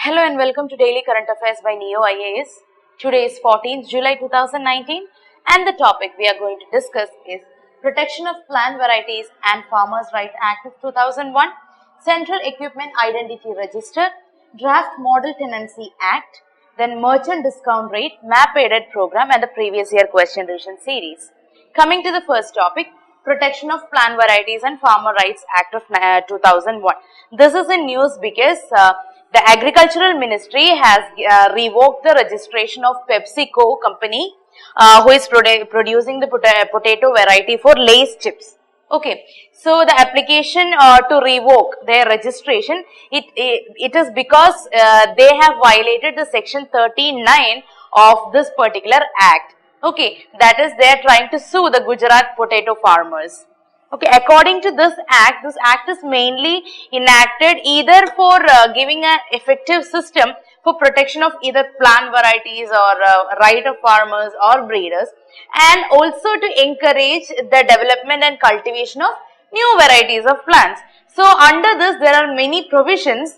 Hello and welcome to Daily Current Affairs by Neo IAS. Today is 14th July 2019 and the topic we are going to discuss is Protection of Plant Varieties and Farmers' Rights Act of 2001, Central Equipment Identity Register, Draft Model Tenancy Act, then Merchant Discount Rate, Map Aided Program and the previous year question revision series. Coming to the first topic, Protection of Plant Varieties and Farmer Rights Act of 2001. This is in news because the Agricultural Ministry has revoked the registration of PepsiCo company who is producing the potato variety for Lay's chips. Okay, so the application to revoke their registration, it is because they have violated the section 39 of this particular act. Okay, that is they are trying to sue the Gujarat potato farmers. Okay, according to this act is mainly enacted either for giving an effective system for protection of either plant varieties or right of farmers or breeders, and also to encourage the development and cultivation of new varieties of plants. So under this there are many provisions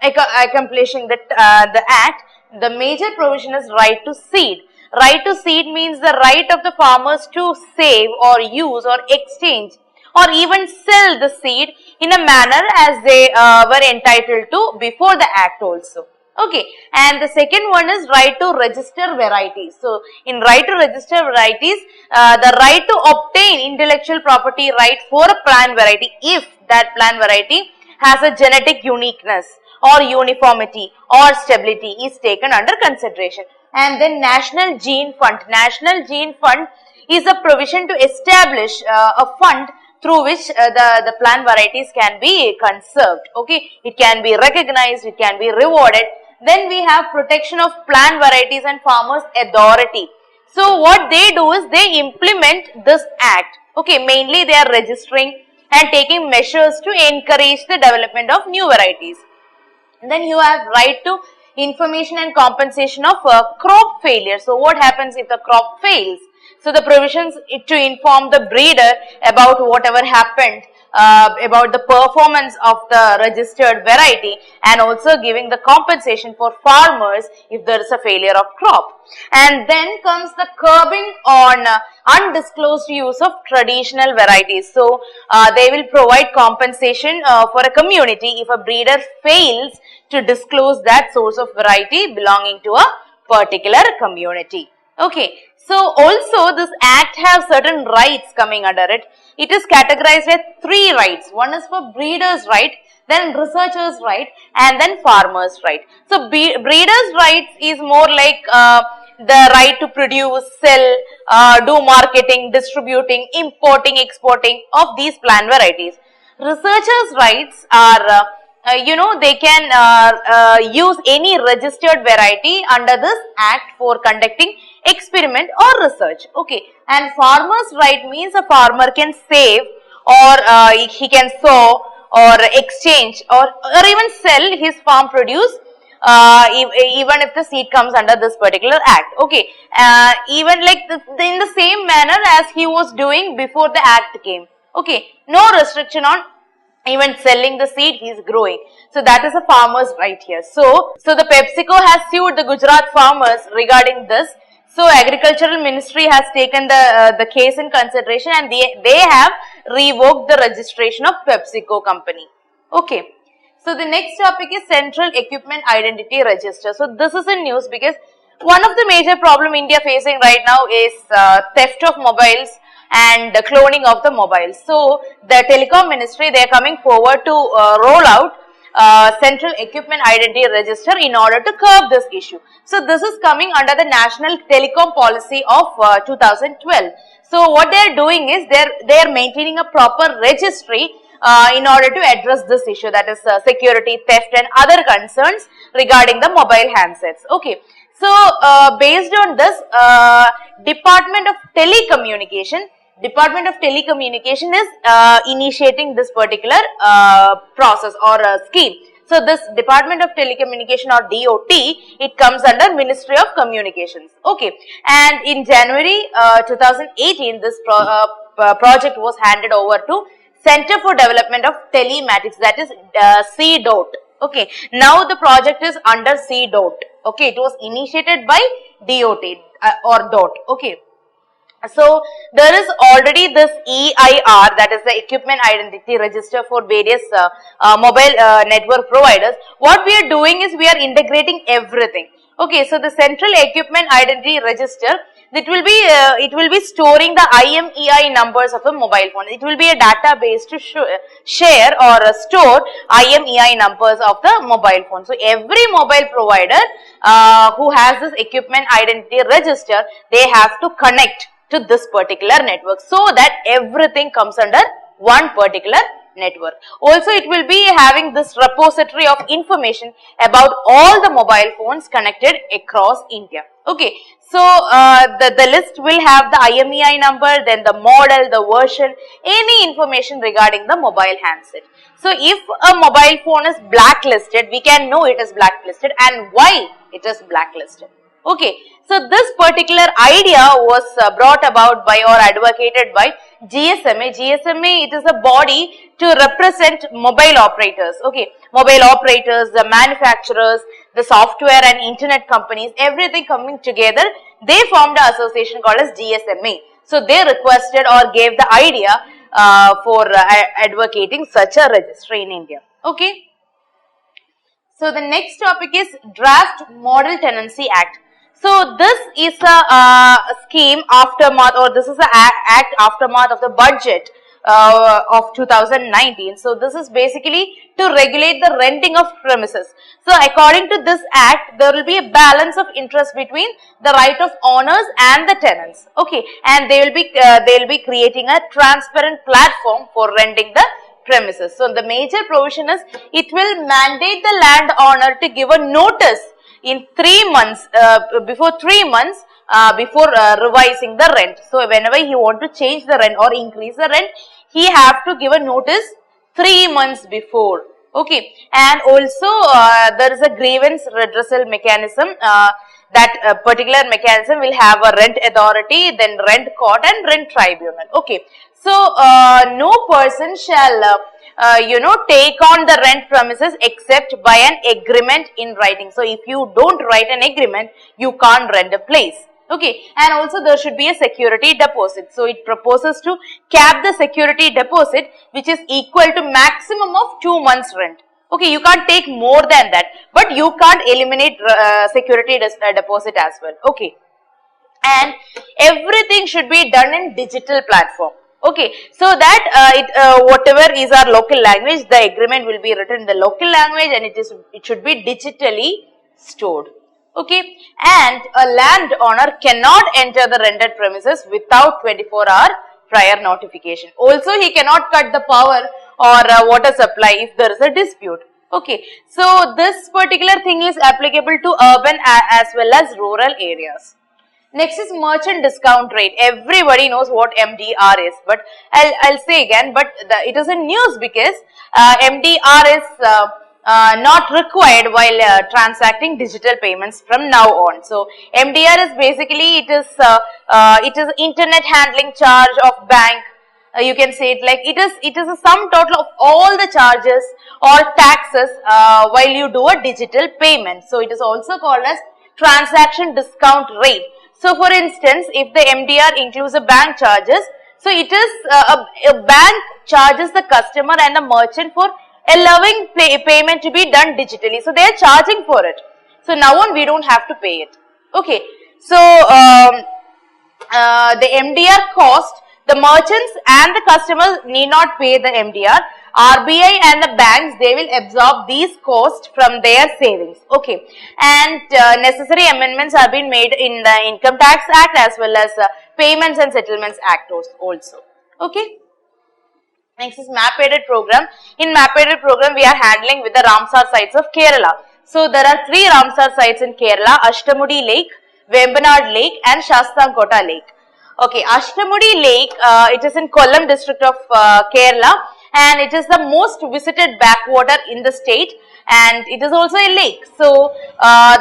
accomplishing the act. The major provision is right to seed. Right to seed means the right of the farmers to save or use or exchange or even sell the seed in a manner as they were entitled to before the act also. Okay, and the second one is right to register varieties. So, in right to register varieties, the right to obtain intellectual property right for a plant variety if that plant variety has a genetic uniqueness or uniformity or stability is taken under consideration. And then National Gene Fund. National Gene Fund is a provision to establish a fund through which the plant varieties can be conserved. Okay, it can be recognized, it can be rewarded. Then we have Protection of Plant Varieties and Farmers Authority. So what they do is they implement this act. Okay, mainly they are registering and taking measures to encourage the development of new varieties. And then you have right to information and compensation of crop failure. So what happens if the crop fails? So the provisions to inform the breeder about whatever happened, about the performance of the registered variety, and also giving the compensation for farmers if there is a failure of crop. And then comes the curbing on undisclosed use of traditional varieties. So they will provide compensation for a community if a breeder fails to disclose that source of variety belonging to a particular community. Okay, so also this act has certain rights coming under it. It is categorized as three rights. One is for breeders' right, then researchers' right, and then farmers' right. So breeders' rights is more like the right to produce, sell, do marketing, distributing, importing, exporting of these plant varieties. Researchers' rights are they can use any registered variety under this act for conducting experiment or research. Okay, and farmer's right means a farmer can save or he can sow or exchange or even sell his farm produce even if the seed comes under this particular act. Okay, even like in the same manner as he was doing before the act came. Okay, no restriction on even selling the seed he is growing. So that is a farmer's right here. So the PepsiCo has sued the Gujarat farmers regarding this. So Agricultural Ministry has taken the case in consideration and they have revoked the registration of PepsiCo company. Okay. So the next topic is Central Equipment Identity Register. So this is in news because one of the major problem India facing right now is theft of mobiles and the cloning of the mobiles. So the Telecom Ministry, they are coming forward to roll out Central Equipment Identity Register in order to curb this issue. So this is coming under the National Telecom Policy of 2012. So what they are doing is they are maintaining a proper registry in order to address this issue, that is security, theft and other concerns regarding the mobile handsets. Okay. So based on this, Department of Telecommunication is initiating this particular process or scheme. So this Department of Telecommunication or DOT, it comes under Ministry of Communications. Okay, and in January 2018, this project was handed over to Center for Development of Telematics, that is CDOT. Okay, now the project is under C dot. Okay, it was initiated by DOT or dot. Okay. So there is already this EIR, that is the Equipment Identity Register for various mobile network providers. What we are doing is we are integrating everything. Okay, so the Central Equipment Identity Register, it will be storing the IMEI numbers of a mobile phone. It will be a database to share or store IMEI numbers of the mobile phone. So every mobile provider who has this Equipment Identity Register, they have to connect to this particular network so that everything comes under one particular network. Also, it will be having this repository of information about all the mobile phones connected across India. Okay, so the list will have the IMEI number, then the model, the version, any information regarding the mobile handset. So if a mobile phone is blacklisted, we can know it is blacklisted and why it is blacklisted. Okay, so this particular idea was brought about by or advocated by GSMA. GSMA, it is a body to represent mobile operators. Okay, mobile operators, the manufacturers, the software and internet companies, everything coming together, they formed an association called as GSMA. So they requested or gave the idea for advocating such a registry in India. Okay. So the next topic is Draft Model Tenancy Act. So this is a scheme aftermath, or this is an act aftermath of the budget of 2019. So this is basically to regulate the renting of premises. So according to this act, there will be a balance of interest between the right of owners and the tenants. Okay, and they will be creating a transparent platform for renting the premises. So the major provision is it will mandate the landowner to give a notice in 3 months, before revising the rent. So whenever he want to change the rent or increase the rent, he have to give a notice 3 months before. Okay, and also there is a grievance redressal mechanism. That particular mechanism will have a rent authority, then rent court and rent tribunal. Okay, so no person shall take on the rent premises except by an agreement in writing. So if you don't write an agreement, you can't rent a place. Okay, and also there should be a security deposit. So it proposes to cap the security deposit, which is equal to maximum of 2 months rent. Okay, you can't take more than that, but you can't eliminate security deposit as well. Okay, and everything should be done in digital platform. Okay, so that whatever is our local language, the agreement will be written in the local language and it should be digitally stored. Okay, and a landowner cannot enter the rented premises without 24-hour prior notification. Also, he cannot cut the power or water supply if there is a dispute. Okay, so this particular thing is applicable to urban as well as rural areas. Next is merchant discount rate. Everybody knows what MDR is, but I'll say again, but it is a news because MDR is not required while transacting digital payments from now on. So MDR is basically it is internet handling charge of bank. You can say it like it is a sum total of all the charges or taxes while you do a digital payment. So it is also called as transaction discount rate. So for instance, if the MDR includes a bank charges, so it is a bank charges the customer and the merchant for allowing payment to be done digitally. So they are charging for it. So now on we don't have to pay it. Okay. So the MDR cost, the merchants and the customers need not pay the MDR. RBI and the banks, they will absorb these costs from their savings. Okay, and necessary amendments have been made in the Income Tax Act as well as Payments and Settlements Act also. Okay. Next is map aided program. In map aided program, we are handling with the Ramsar sites of Kerala. So there are 3 Ramsar sites in Kerala: Ashtamudi Lake, Vembanad Lake and Shastankota Lake. Okay, Ashtamudi Lake, it is in Kollam district of Kerala, and it is the most visited backwater in the state, and it is also a lake. So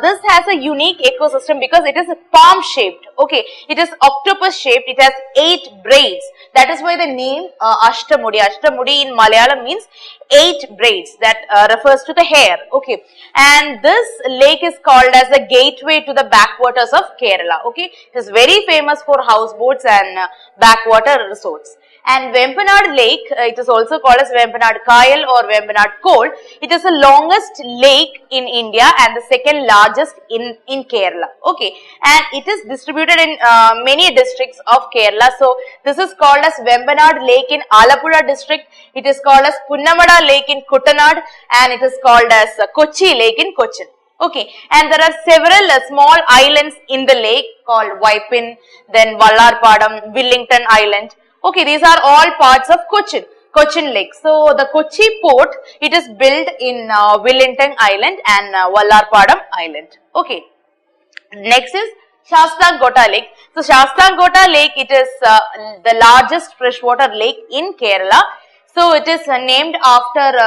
this has a unique ecosystem because it is palm shaped. Okay, it is octopus shaped. It has 8 braids. That is why the name Ashtamudi. Ashtamudi in Malayalam means 8 braids. That refers to the hair. Okay, and this lake is called as the gateway to the backwaters of Kerala. Okay, it is very famous for houseboats and backwater resorts. And Vempanad Lake, it is also called as Vempanad Kayal or Vempanad Kol. It is the longest lake in India and the second largest in Kerala. Okay, and it is distributed in many districts of Kerala. So this is called as Vempanad Lake in Alappuzha district. It is called as Punnamada Lake in Kuttanad, and it is called as Kochi Lake in Cochin. Okay, and there are several small islands in the lake called Waipin, then Vallarpadam, Willington Island. Okay, these are all parts of Cochin Lake. So the Kochi port, it is built in Willington Island and Vallarpadam Island. Okay, next is Shastangota Lake. So Shastangota Lake, it is the largest freshwater lake in Kerala. So it is named after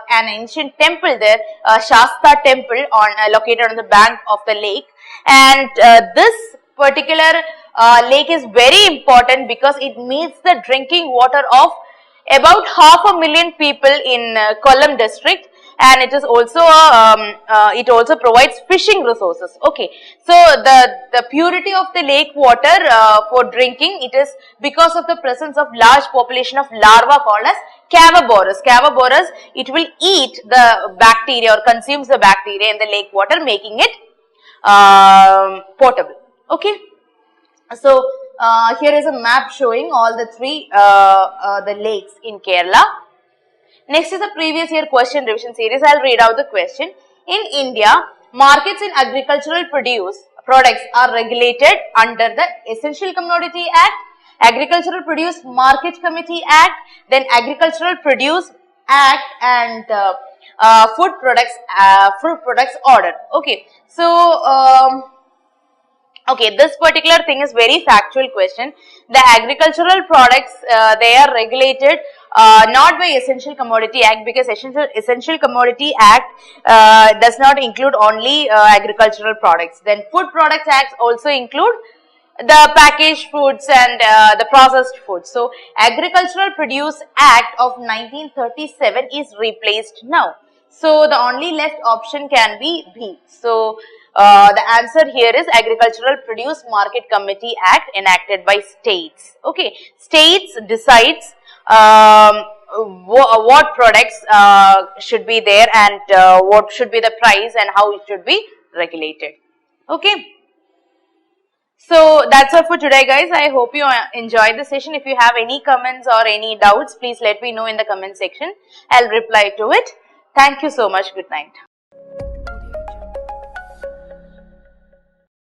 an ancient temple there, Shasta temple, located on the bank of the lake. And this particular lake is very important because it meets the drinking water of about 500,000 people in Kollam district, and it is also it also provides fishing resources. Okay, so the purity of the lake water for drinking, it is because of the presence of large population of larvae called as Cavaborus. Cavaborus, it will eat the bacteria or consumes the bacteria in the lake water, making it potable. Okay, so here is a map showing all the 3 the lakes in Kerala. Next is a previous year question revision series. I'll read out the question. In India, markets in agricultural products are regulated under the Essential Commodity Act, Agricultural Produce Market Committee Act, then Agricultural Produce Act, and Food Products Order. Okay, so okay, this particular thing is very factual question. The agricultural products, they are regulated not by Essential Commodity Act, because Essential Commodity Act does not include only agricultural products. Then Food Products Act also include the packaged foods and the processed foods. So Agricultural Produce Act of 1937 is replaced now. So the only left option can be B. So the answer here is Agricultural Produce Market Committee Act, enacted by states. Okay, states decides what products should be there and what should be the price and how it should be regulated. Okay, so that's all for today, guys. I hope you enjoyed the session. If you have any comments or any doubts, please let me know in the comment section. I'll reply to it. Thank you so much. Good night.